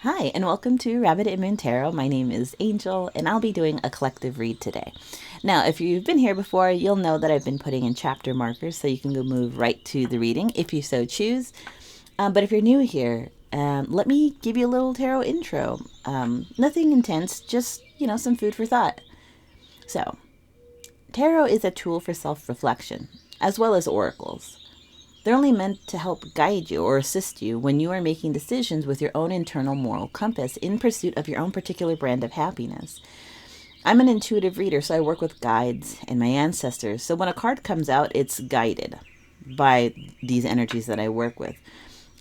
Hi, and welcome to Rabbit and Moon Tarot. My name is Angel, and I'll be doing a collective read today. Now, if you've been here before, you'll know that I've been putting in chapter markers so you can go move right to the reading if you so choose. But if you're new here, let me give you a little tarot intro. Nothing intense, just, some food for thought. So, tarot is a tool for self reflection, as well as oracles. They're only meant to help guide you or assist you when you are making decisions with your own internal moral compass in pursuit of your own particular brand of happiness. I'm an intuitive reader, so I work with guides and my ancestors. So when a card comes out, it's guided by these energies that I work with.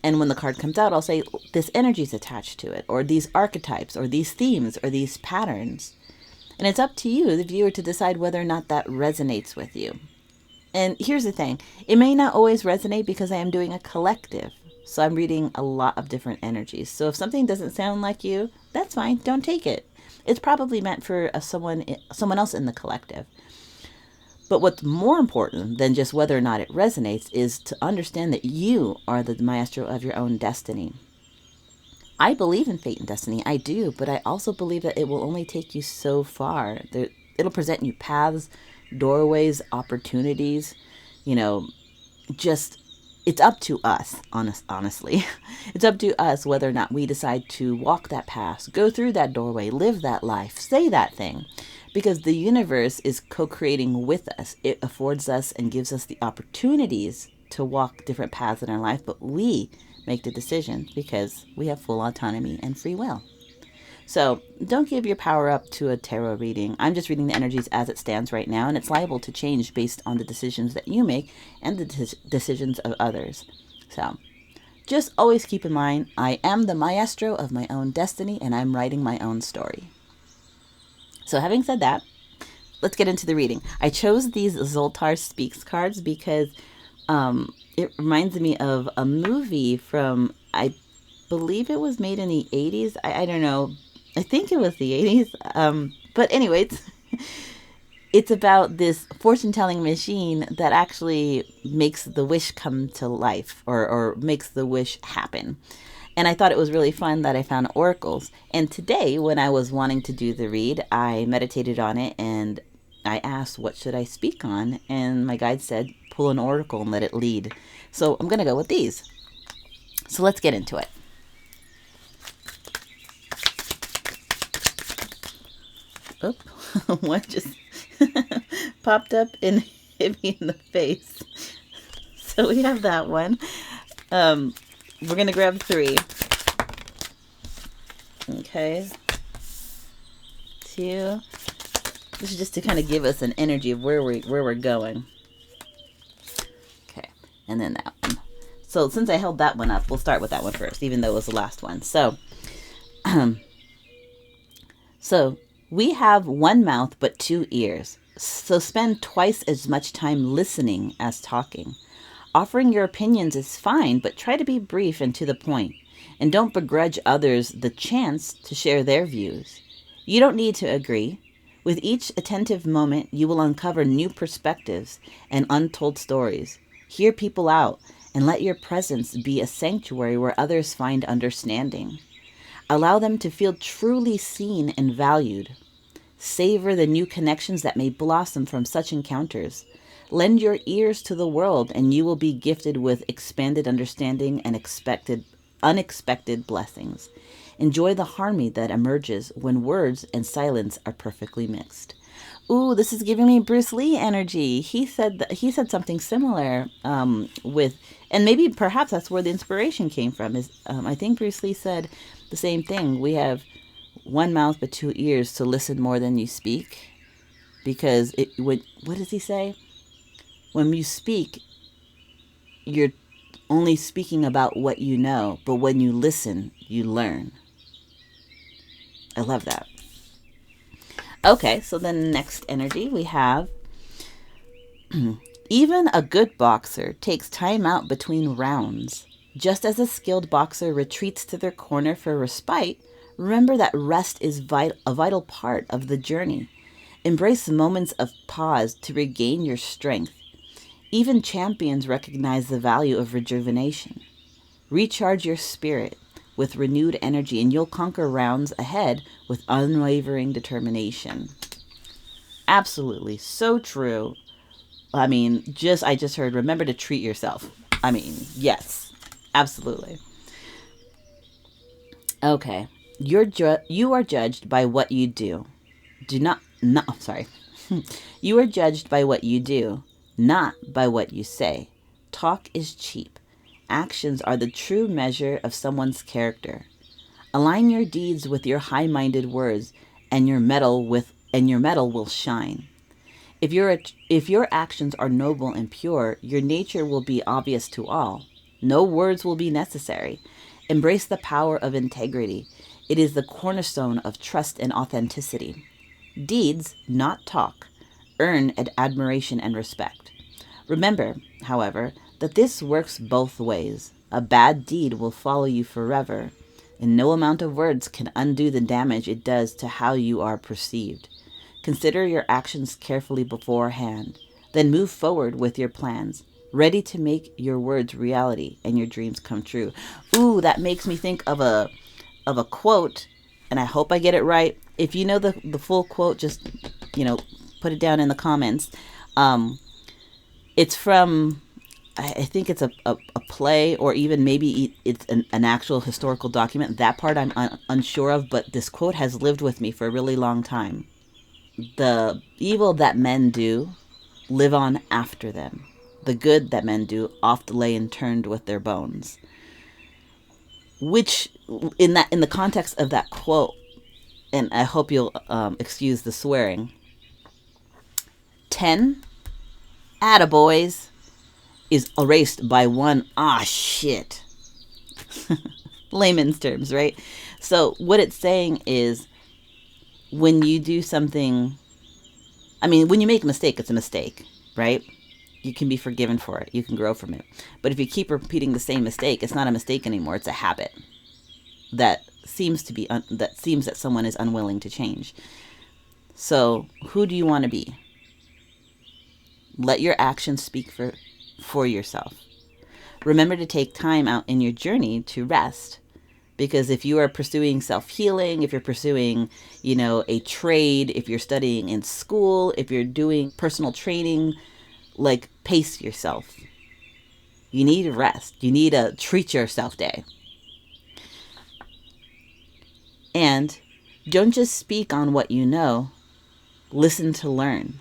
And when the card comes out, I'll say, this energy is attached to it, or these archetypes, or these themes, or these patterns. And it's up to you, the viewer, to decide whether or not that resonates with you. And here's the thing, it may not always resonate because I am doing a collective. So I'm reading a lot of different energies. So if something doesn't sound like you, that's fine. Don't take it. It's probably meant for someone else in the collective. But what's more important than just whether or not it resonates is to understand that you are the maestro of your own destiny. I believe in fate and destiny. I do. But I also believe that it will only take you so far. It'll present you paths, doorways, opportunities, just it's up to us, honestly. It's up to us whether or not we decide to walk that path, go through that doorway, live that life, say that thing. Because the universe is co-creating with us. It affords us and gives us the opportunities to walk different paths in our life, but we make the decision because we have full autonomy and free will. So don't give your power up to a tarot reading. I'm just reading the energies as it stands right now, and it's liable to change based on the decisions that you make and the decisions of others. So just always keep in mind, I am the maestro of my own destiny, and I'm writing my own story. So having said that, let's get into the reading. I chose these Zoltar Speaks cards because it reminds me of a movie from, I believe it was made in the 80s. I don't know. I think it was the 80s. But anyway, it's about this fortune-telling machine that actually makes the wish come to life or makes the wish happen. And I thought it was really fun that I found oracles. And today, when I was wanting to do the read, I meditated on it and I asked, what should I speak on? And my guide said, pull an oracle and let it lead. So I'm going to go with these. So let's get into it. Oop, one just popped up and hit me in the face. So we have that one. We're going to grab 3. Okay. 2. This is just to kind of give us an energy of where we're going. Okay. And then that one. So since I held that one up, we'll start with that one first, even though it was the last one. So we have one mouth but 2 ears. So spend twice as much time listening as talking. Offering your opinions is fine, but try to be brief and to the point. And don't begrudge others the chance to share their views. You don't need to agree. With each attentive moment, you will uncover new perspectives and untold stories. Hear people out and let your presence be a sanctuary where others find understanding. Allow them to feel truly seen and valued. Savor the new connections that may blossom from such encounters. Lend your ears to the world, and you will be gifted with expanded understanding and unexpected blessings. Enjoy the harmony that emerges when words and silence are perfectly mixed. Ooh, this is giving me Bruce Lee energy. He said something similar with, and maybe perhaps that's where the inspiration came from. I think Bruce Lee said the same thing. We have one mouth but 2 ears to listen more than you speak, because what does he say? When you speak, you're only speaking about what you know, but when you listen, you learn. I love that. Okay, so then next energy we have, even a good boxer takes time out between rounds. Just as a skilled boxer retreats to their corner for respite, remember that rest is a vital part of the journey. Embrace moments of pause to regain your strength. Even champions recognize the value of rejuvenation. Recharge your spirit. with renewed energy, and you'll conquer rounds ahead with unwavering determination. Absolutely. So true. I mean, I just heard, remember to treat yourself. I mean, yes, absolutely. Okay. You are judged by what you do. Do not, no, sorry. You are judged by what you do, not by what you say. Talk is cheap. Actions are the true measure of someone's character. Align your deeds with your high-minded words, and your metal will shine. If your actions are noble and pure, your nature will be obvious to all. No words will be necessary. Embrace the power of integrity. It is the cornerstone of trust and authenticity. Deeds, not talk, earn admiration and respect. Remember, however, that this works both ways. A bad deed will follow you forever, and no amount of words can undo the damage it does to how you are perceived. Consider your actions carefully beforehand, then move forward with your plans, ready to make your words reality and your dreams come true. Ooh, that makes me think of a quote, and I hope I get it right. If you know the full quote, just put it down in the comments. It's from, I think it's a play, or even maybe it's an actual historical document. That part I'm unsure of, but this quote has lived with me for a really long time. The evil that men do live on after them. The good that men do oft lay interned with their bones. Which, in the context of that quote, and I hope you'll excuse the swearing, 10 attaboys is erased by one shit. Layman's terms, right? So what it's saying is, when you do something, I mean, when you make a mistake, it's a mistake, right? You can be forgiven for it. You can grow from it. But if you keep repeating the same mistake, it's not a mistake anymore. It's a habit that seems that someone is unwilling to change. So who do you want to be? Let your actions speak for yourself. Remember to take time out in your journey to rest. Because if you are pursuing self-healing, if you're pursuing, a trade, if you're studying in school, if you're doing personal training, pace yourself. You need rest. You need a treat yourself day. And don't just speak on what you know. Listen to learn.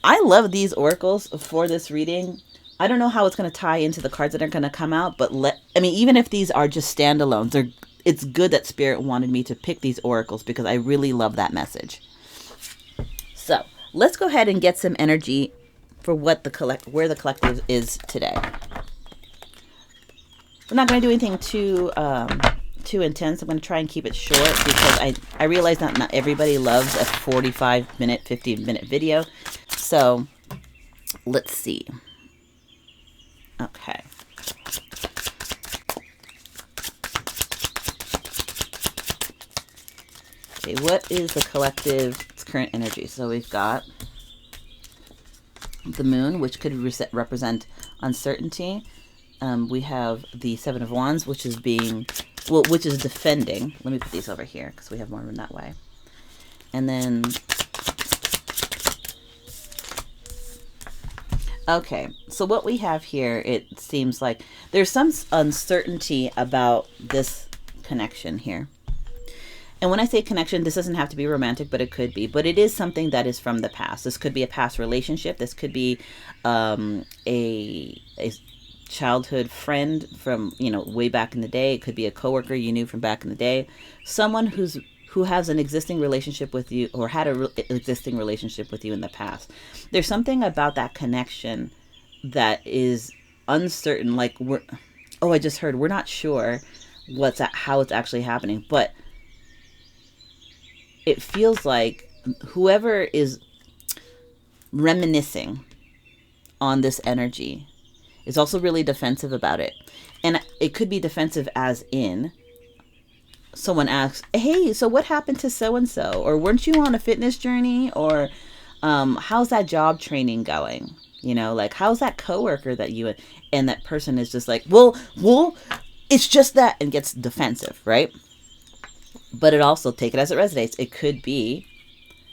I love these oracles for this reading. I don't know how it's going to tie into the cards that are going to come out, but even if these are just standalones, it's good that Spirit wanted me to pick these oracles because I really love that message. So let's go ahead and get some energy for where the collective is today. We're not going to do anything too intense. I'm going to try and keep it short because I realize not everybody loves a 45-minute, 50-minute video. So let's see. Okay. Okay, what is the collective's current energy? So we've got the moon, which could represent uncertainty. We have the Seven of Wands, which is which is defending. Let me put these over here because we have more room that way. And then, okay, so what we have here, it seems like there's some uncertainty about this connection here. And when I say connection, this doesn't have to be romantic, but it could be. But it is something that is from the past. This could be a past relationship. This could be a childhood friend from, way back in the day. It could be a coworker you knew from back in the day. Someone who has an existing relationship with you or had an existing relationship with you in the past. There's something about that connection that is uncertain. Like I just heard, we're not sure how it's actually happening, but it feels like whoever is reminiscing on this energy is also really defensive about it. And it could be defensive as in someone asks, hey, so what happened to so-and-so? Or weren't you on a fitness journey? Or how's that job training going? How's that coworker that and that person is just like, well, it's just that, and gets defensive, right? But it also, take it as it resonates. It could be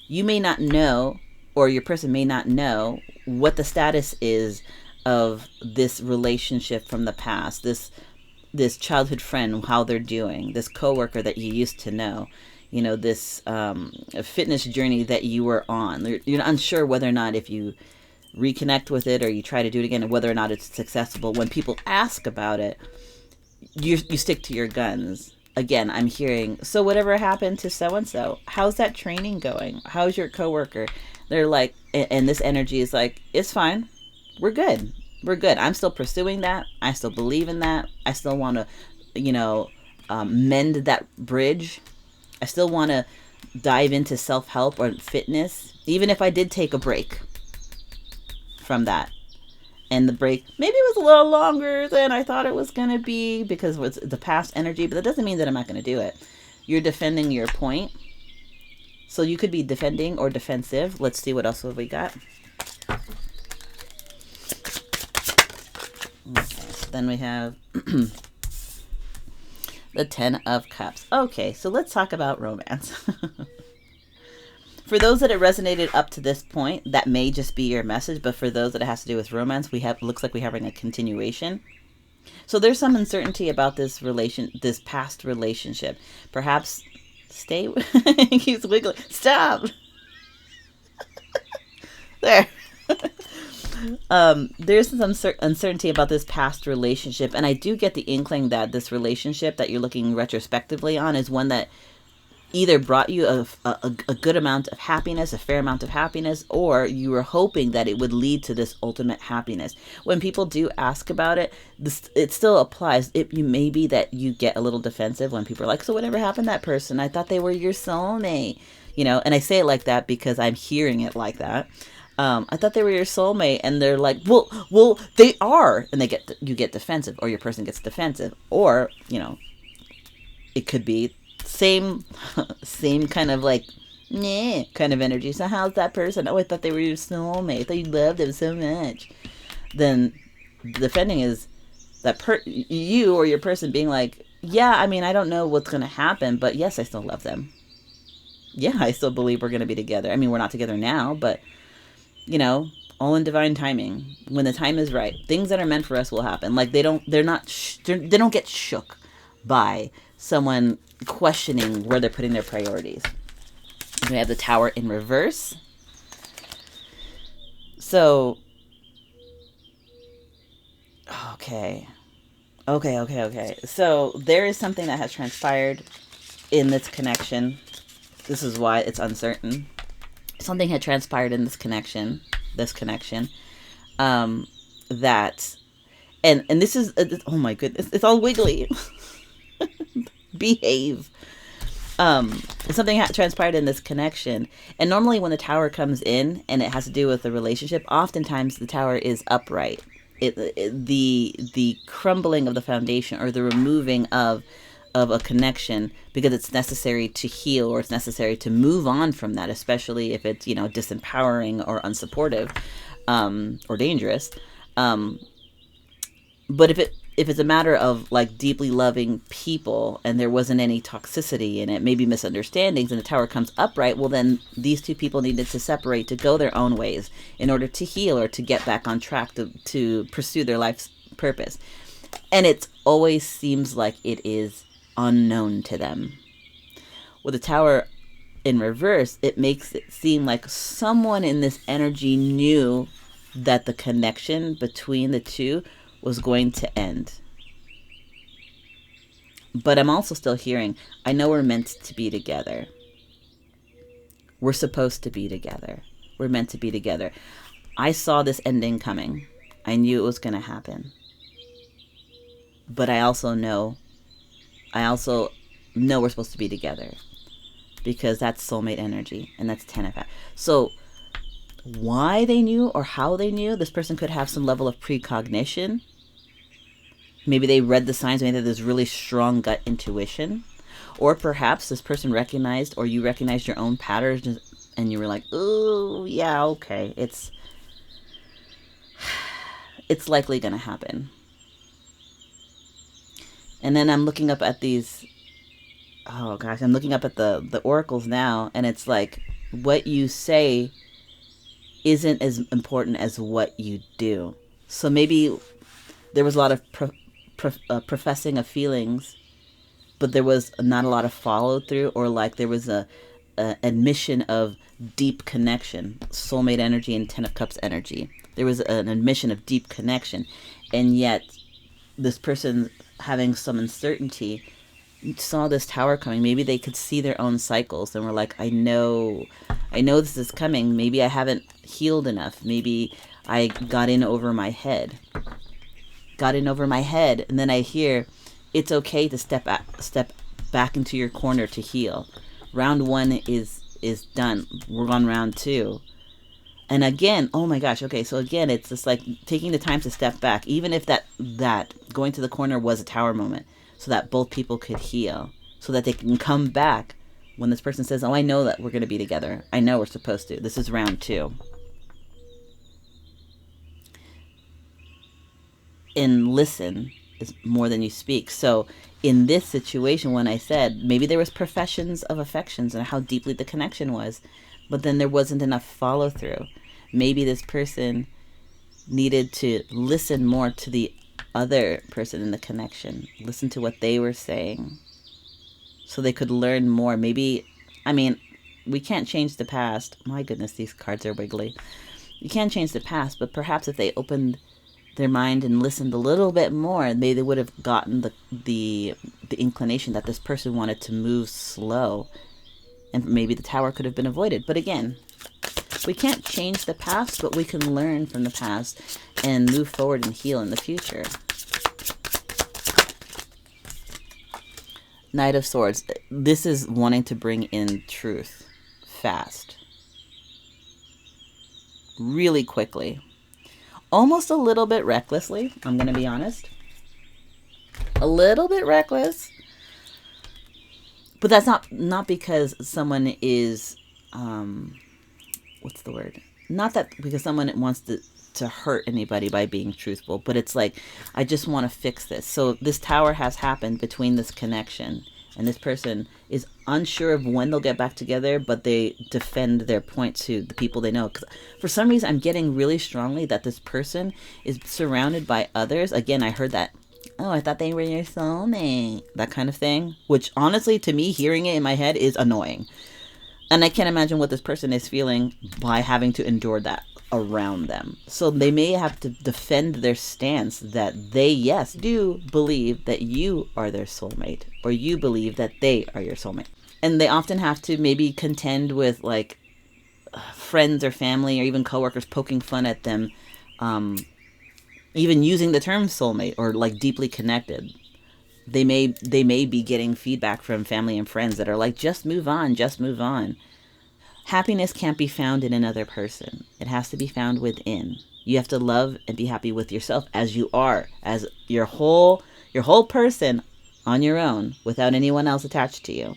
you may not know, or your person may not know what the status is of this relationship from the past, this childhood friend, how they're doing, this coworker that you used to know, this fitness journey that you were on. You're unsure whether or not, if you reconnect with it or you try to do it again, whether or not it's successful. When people ask about it, you stick to your guns. Again, I'm hearing, so whatever happened to so and so? How's that training going? How's your coworker? They're like, and this energy is like, it's fine. We're good. We're good. I'm still pursuing that. I still believe in that. I still want to, mend that bridge. I still want to dive into self-help or fitness, even if I did take a break from that. And the break maybe was a little longer than I thought it was going to be because it was the past energy, but that doesn't mean that I'm not going to do it. You're defending your point. So you could be defending or defensive. Let's see what else have we got. Okay, so then we have the 10 of Cups. Okay, so let's talk about romance. For those that it resonated up to this point, that may just be your message. But for those that it has to do with romance, looks like we're having a continuation. So there's some uncertainty about this past relationship. Perhaps stay. He's wiggling. Stop. There. There's some uncertainty about this past relationship, and I do get the inkling that this relationship that you're looking retrospectively on is one that either brought you a good amount of happiness, a fair amount of happiness, or you were hoping that it would lead to this ultimate happiness. When people do ask about it, it still applies. It may be that you get a little defensive when people are like, so whatever happened to that person? I thought they were your soulmate. And I say it like that because I'm hearing it like that. I thought they were your soulmate, and they're like, well, they are, and you get defensive, or your person gets defensive, or it could be same kind of like, nah, kind of energy. So how's that person? Oh, I thought they were your soulmate. I thought you loved them so much. Then the defending is that you or your person being like, yeah, I mean, I don't know what's going to happen, but yes, I still love them. Yeah, I still believe we're going to be together. I mean, we're not together now, but all in divine timing. When the time is right, things that are meant for us will happen. Like they don't get shook by someone questioning where they're putting their priorities. We have the Tower in reverse. So, okay. So there is something that has transpired in this connection. This is why it's uncertain. Something had transpired in this connection, that, and this is, oh my goodness, it's all wiggly. Behave. Something had transpired in this connection, and normally when the Tower comes in and it has to do with the relationship, oftentimes the Tower is upright. The crumbling of the foundation, or the removing of a connection, because it's necessary to heal, or it's necessary to move on from that, especially if it's disempowering or unsupportive, or dangerous. But if it's a matter of like deeply loving people and there wasn't any toxicity in it, maybe misunderstandings, and the Tower comes upright, well then these two people needed to separate, to go their own ways in order to heal, or to get back on track to pursue their life's purpose. And it always seems like it is unknown to them. With the Tower in reverse, it makes it seem like someone in this energy knew that the connection between the two was going to end. But I'm also still hearing, I know we're meant to be together. We're supposed to be together. We're meant to be together. I saw this ending coming. I knew it was going to happen. But I also know we're supposed to be together, because that's soulmate energy, and that's 10 of that. So why they knew or how they knew, this person could have some level of precognition. Maybe they read the signs, maybe there's really strong gut intuition. Or perhaps this person recognized, or you recognized your own patterns, and you were like, oh, yeah, okay, it's likely going to happen. And then I'm looking up at these, oh gosh, I'm looking up at the oracles now, and it's like what you say isn't as important as what you do. So maybe there was a lot of professing of feelings, but there was not a lot of follow through, or like there was a admission of deep connection, soulmate energy and 10 of Cups energy. There was an admission of deep connection, and yet this person having some uncertainty saw this tower coming. Maybe they could see their own cycles and were like, I know this is coming. Maybe I haven't healed enough. Maybe I got in over my head. And then I hear it's okay to step back into your corner to heal. Round 1 is done. We're on round 2. And again, oh my gosh, okay, so again, it's just like taking the time to step back, even if that going to the corner was a tower moment, so that both people could heal, so that they can come back when this person says, oh, I know that we're going to be together. I know we're supposed to. This is round 2. And listen is more than you speak. So in this situation, when I said maybe there was professions of affections and how deeply the connection was, but then there wasn't enough follow through. Maybe this person needed to listen more to the other person in the connection, listen to what they were saying, so they could learn more. Maybe, I mean, we can't change the past. My goodness, these cards are wiggly. You can't change the past, but perhaps if they opened their mind and listened a little bit more, they would have gotten the inclination that this person wanted to move slow, and maybe the tower could have been avoided. But again, we can't change the past, but we can learn from the past and move forward and heal in the future. Knight of Swords. This is wanting to bring in truth fast, really quickly, almost a little bit recklessly. I'm going to be honest. A little bit reckless. But that's not because someone is, what's the word? Not that because someone wants to hurt anybody by being truthful, but it's like, I just want to fix this. So this tower has happened between this connection, and this person is unsure of when they'll get back together, but they defend their point to the people they know. 'Cause for some reason, I'm getting really strongly that this person is surrounded by others. Again, I heard that, oh, I thought they were your soulmate, that kind of thing, which honestly, to me, hearing it in my head is annoying. And I can't imagine what this person is feeling by having to endure that around them. So they may have to defend their stance that they, yes, do believe that you are their soulmate, or you believe that they are your soulmate. And they often have to maybe contend with like friends or family or even coworkers poking fun at them, even using the term soulmate or like deeply connected. They may be getting feedback from family and friends that are like, just move on, just move on. Happiness can't be found in another person. It has to be found within. You have to love and be happy with yourself as you are, as your whole person on your own, without anyone else attached to you.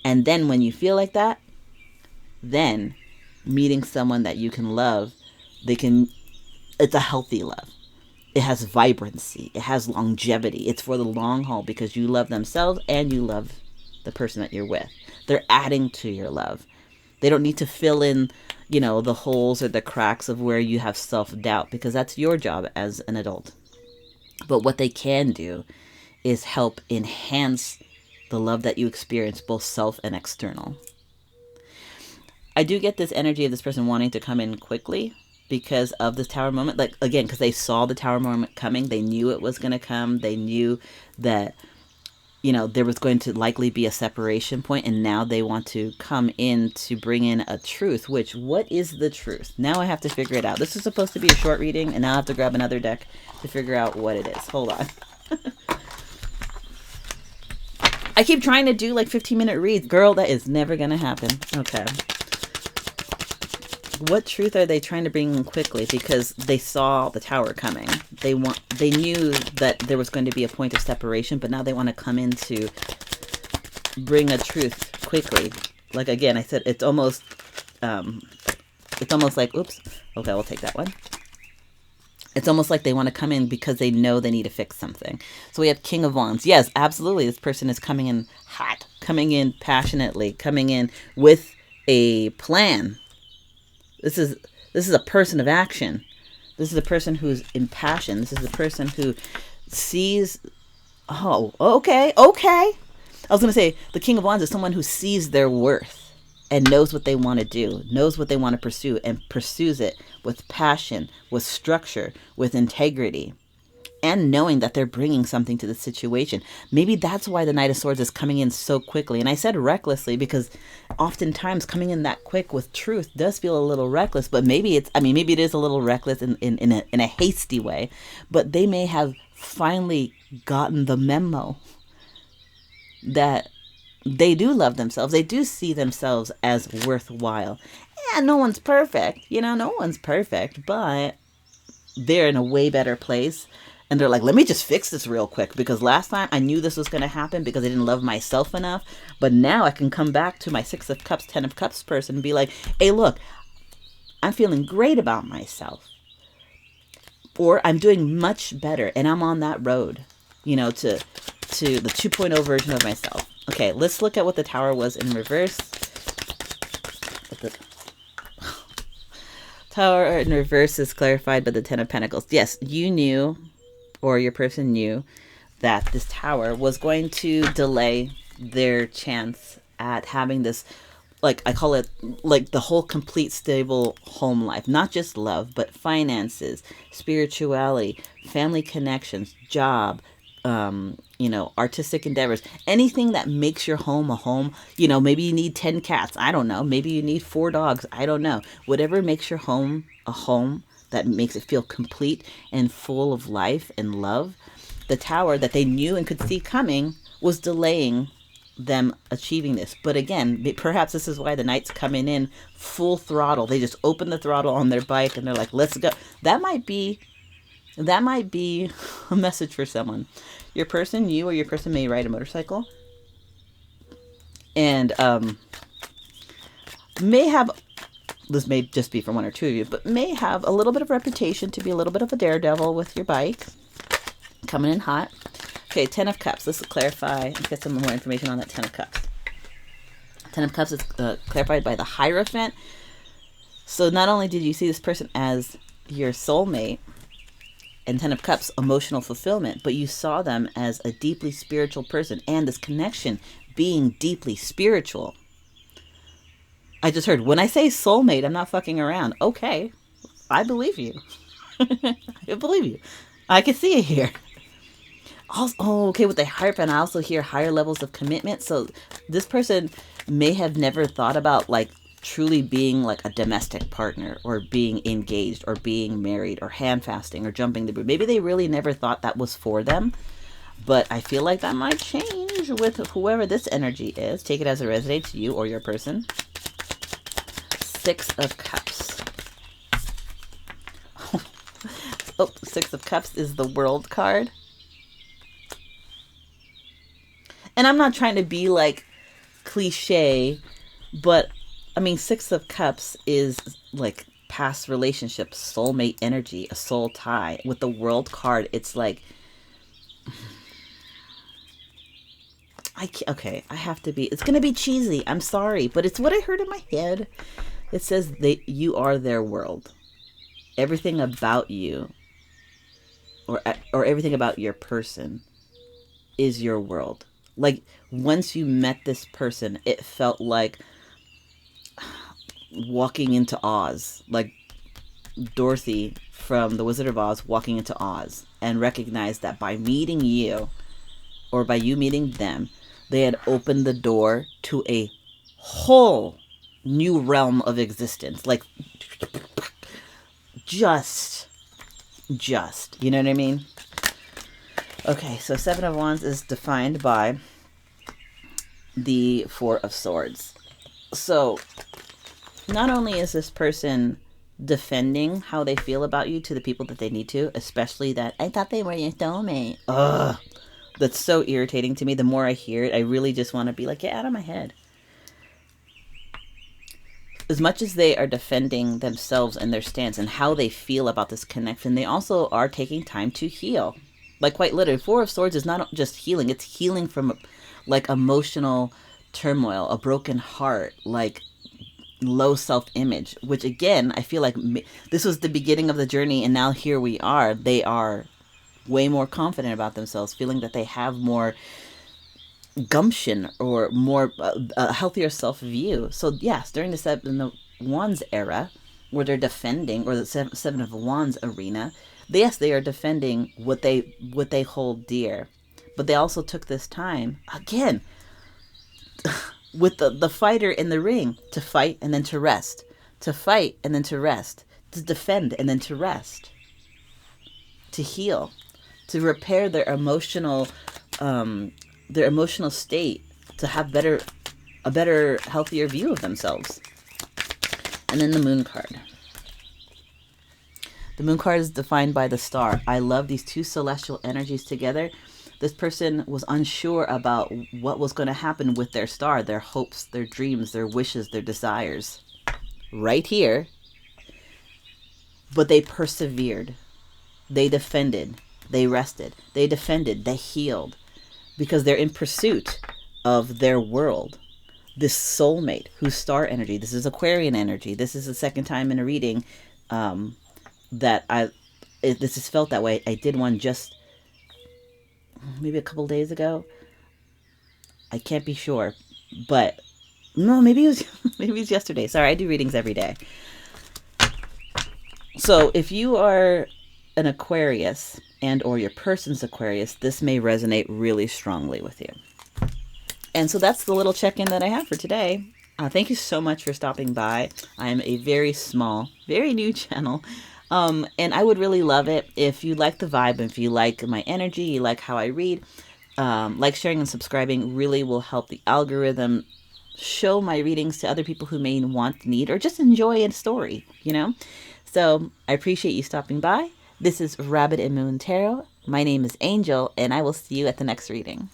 And then when you feel like that, then meeting someone that you can love, it's a healthy love. It has vibrancy. It has longevity. It's for the long haul because you love themselves and you love the person that you're with. They're adding to your love. They don't need to fill in, the holes or the cracks of where you have self-doubt, because that's your job as an adult. But what they can do is help enhance the love that you experience, both self and external. I do get this energy of this person wanting to come in quickly because of this tower moment. Like, again, because they saw the tower moment coming. They knew it was going to come. They knew that, there was going to likely be a separation point, and now they want to come in to bring in a truth, what is the truth? Now I have to figure it out. This is supposed to be a short reading, and now I have to grab another deck to figure out what it is. Hold on. I keep trying to do like 15-minute reads. Girl, that is never going to happen. Okay. What truth are they trying to bring in quickly? Because they saw the tower coming. They knew that there was going to be a point of separation, but now they want to come in to bring a truth quickly. Like, again, I said, it's almost like, oops. Okay, we'll take that one. It's almost like they want to come in because they know they need to fix something. So we have King of Wands. Yes, absolutely. This person is coming in hot, coming in passionately, coming in with a plan. This is a person of action. This is a person who's impassioned. This is a person who sees. Oh, okay, okay. I was going to say the King of Wands is someone who sees their worth and knows what they want to do, knows what they want to pursue, and pursues it with passion, with structure, with integrity, and knowing that they're bringing something to the situation. Maybe that's why the Knight of Swords is coming in so quickly. And I said recklessly because oftentimes coming in that quick with truth does feel a little reckless, but maybe maybe it is a little reckless in a hasty way, but they may have finally gotten the memo that they do love themselves. They do see themselves as worthwhile. Yeah, no one's perfect. No one's perfect, but they're in a way better place. And they're like, let me just fix this real quick because last time I knew this was going to happen because I didn't love myself enough. But now I can come back to my Six of Cups, Ten of Cups person and be like, hey, look, I'm feeling great about myself. Or I'm doing much better and I'm on that road, to the 2.0 version of myself. Okay, let's look at what the Tower was in reverse. The Tower in reverse is clarified by the Ten of Pentacles. Yes, you knew, or your person knew, that this Tower was going to delay their chance at having this, like I call it, like the whole complete stable home life. Not just love, but finances, spirituality, family connections, job, artistic endeavors, anything that makes your home a home. Maybe you need 10 cats. I don't know. Maybe you need 4 dogs. I don't know. Whatever makes your home a home that makes it feel complete and full of life and love. The Tower that they knew and could see coming was delaying them achieving this. But again, perhaps this is why the Knight's coming in full throttle. They just open the throttle on their bike and they're like, let's go. That might be a message for someone. Your person, you or your person may ride a motorcycle and may have, this may just be for 1 or 2 of you, but may have a little bit of reputation to be a little bit of a daredevil with your bike. Coming in hot. Okay, Ten of Cups. Let's clarify and get some more information on that Ten of Cups. Ten of Cups is clarified by the Hierophant. So not only did you see this person as your soulmate, and Ten of Cups, emotional fulfillment, but you saw them as a deeply spiritual person and this connection being deeply spiritual. I just heard, when I say soulmate, I'm not fucking around. Okay, I believe you. I believe you. I can see it here. Also, okay, with the Hierophant, I also hear higher levels of commitment. So this person may have never thought about like truly being like a domestic partner or being engaged or being married or hand fasting or jumping the broom. Maybe they really never thought that was for them, but I feel like that might change with whoever this energy is. Take it as it resonates, you or your person. Six of Cups. Six of Cups is the World card. And I'm not trying to be like cliche, but I mean, Six of Cups is like past relationships, soulmate energy, a soul tie. With the World card, it's like, I have to be, it's going to be cheesy. I'm sorry, but it's what I heard in my head. It says that you are their world. Everything about you or everything about your person is your world. Like once you met this person, it felt like walking into Oz, like Dorothy from The Wizard of Oz walking into Oz, and recognized that by meeting you or by you meeting them, they had opened the door to a whole new realm of existence. Like just, you know what I mean? Okay, so Seven of Wands is defined by the Four of Swords. So not only is this person defending how they feel about you to the people that they need to, especially that, I thought they were your soulmate. Ugh. That's so irritating to me. The more I hear it, I really just want to be like, get out of my head. as much as they are defending themselves and their stance and how they feel about this connection, they also are taking time to heal. Like, quite literally, Four of Swords is not just healing, it's healing from like emotional turmoil, a broken heart, like low self-image, which again, I feel like this was the beginning of the journey, and now here we are. They are way more confident about themselves, feeling that they have more gumption or more a healthier self-view. So yes, during the Seven of Wands era, where they're defending, or the Seven of Wands arena, yes, they are defending what they hold dear, but they also took this time again with the fighter in the ring to fight and then to rest, to fight and then to rest, to defend and then to rest, to heal, to repair their emotional state, to have a better, healthier view of themselves. And then the Moon card. The Moon card is defined by the star. I love these two celestial energies together. This person was unsure about what was going to happen with their star, their hopes, their dreams, their wishes, their desires. Right here. But they persevered. They defended. They rested. They defended. They healed. Because they're in pursuit of their world. This soulmate, whose star energy, this is Aquarian energy. This is the second time in a reading that this is felt that way. I did one just maybe a couple days ago. I can't be sure, but no, maybe it was maybe it's yesterday. Sorry, I do readings every day. So if you are an Aquarius and or your person's Aquarius, this may resonate really strongly with you. And so that's the little check-in that I have for today. Thank you so much for stopping by. I am a very small, very new channel. And I would really love it if you like the vibe, if you like my energy, you like how I read, like, sharing, and subscribing really will help the algorithm show my readings to other people who may want, need, or just enjoy a story, you know? So I appreciate you stopping by. This is Rabbit and Moon Tarot. My name is Angel, and I will see you at the next reading.